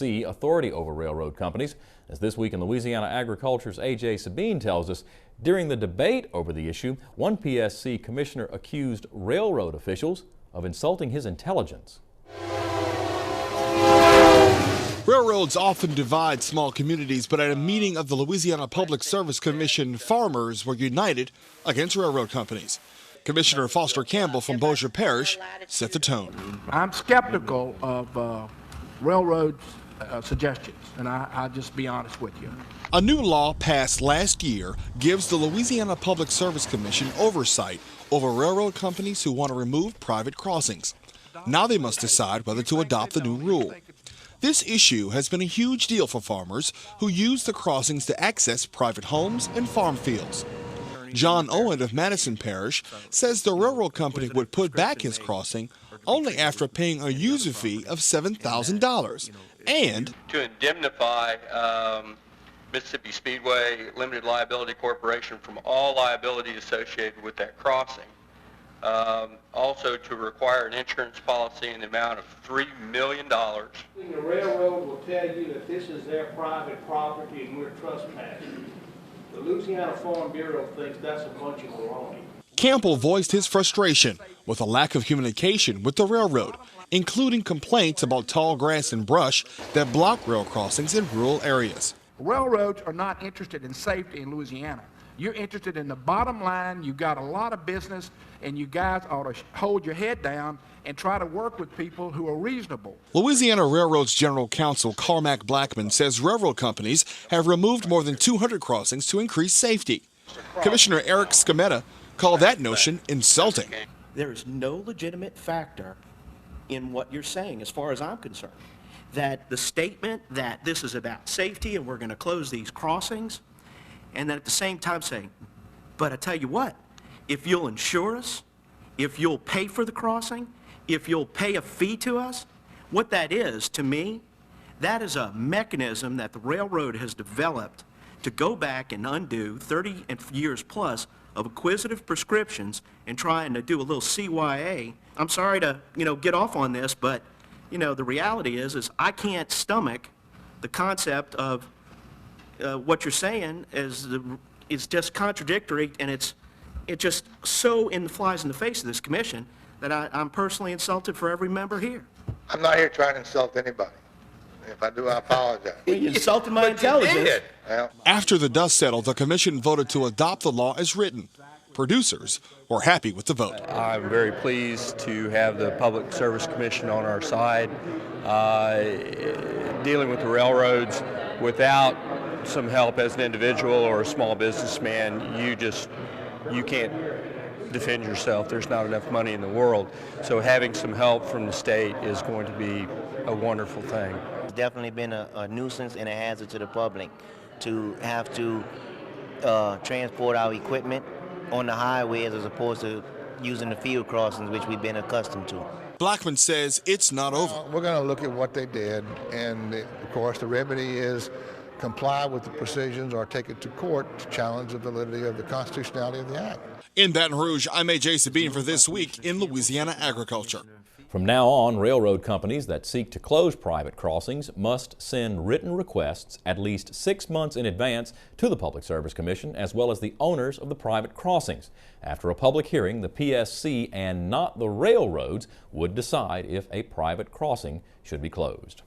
authority over railroad companies. As This Week in Louisiana Agriculture's AJ Sabine tells us, during the debate over the issue, one PSC commissioner accused railroad officials of insulting his intelligence. Railroads often divide small communities, but at a meeting of the Louisiana Public Service Commission, farmers were united against railroad companies. Commissioner Foster Campbell from Bossier Parish set the tone. I'm skeptical of railroad suggestions, and I'll just be honest with you. A new law passed last year gives the Louisiana Public Service Commission oversight over railroad companies who want to remove private crossings. Now they must decide whether to adopt the new rule. This issue has been a huge deal for farmers who use the crossings to access private homes and farm fields. John Owen of Madison Parish says the railroad company would put back his crossing only after paying a user fee of $7,000 and to indemnify Mississippi Speedway Limited Liability Corporation from all liability associated with that crossing. Also to require an insurance policy in the amount of $3 million. The railroad will tell you that this is their private property and we're trespassing. The Louisiana Farm Bureau thinks that's a bunch of baloney. Campbell voiced his frustration with a lack of communication with the railroad, including complaints about tall grass and brush that block rail crossings in rural areas. Railroads are not interested in safety in Louisiana. You're interested in the bottom line. You got a lot of business, and you guys ought to hold your head down and try to work with people who are reasonable. Louisiana Railroad's General Counsel Carmack Blackman says railroad companies have removed more than 200 crossings to increase safety. Commissioner Eric Scametta called that notion insulting. There is no legitimate factor in what you're saying, as far as I'm concerned, that the statement that this is about safety and we're going to close these crossings, and then at the same time saying, but I tell you what, if you'll insure us, if you'll pay for the crossing, if you'll pay a fee to us, what that is, to me, that is a mechanism that the railroad has developed to go back and undo 30 years plus of acquisitive prescriptions and trying to do a little CYA. I'm sorry to, get off on this, but, the reality is I can't stomach the concept of what you're saying is just contradictory, and it just so flies in the face of this commission that I'm personally insulted for every member here. I'm not here trying to insult anybody. If I do, I apologize. You insulted my intelligence. Well, After the dust settled, the commission voted to adopt the law as written. Producers were happy with the vote. I'm very pleased to have the Public Service Commission on our side. Dealing with the railroads without some help as an individual or a small businessman, you can't defend yourself. There's not enough money in the world. So having some help from the state is going to be a wonderful thing. It's definitely been a nuisance and a hazard to the public to have to transport our equipment on the highways as opposed to using the field crossings, which we've been accustomed to. Blackman says it's not over. we're going to look at what they did, and of course the remedy is comply with the provisions or take it to court to challenge the validity of the constitutionality of the act. In Baton Rouge, I'm AJ Sabine for This Week in Louisiana Agriculture. From now on, railroad companies that seek to close private crossings must send written requests at least 6 months in advance to the Public Service Commission, as well as the owners of the private crossings. After a public hearing, the PSC and not the railroads would decide if a private crossing should be closed.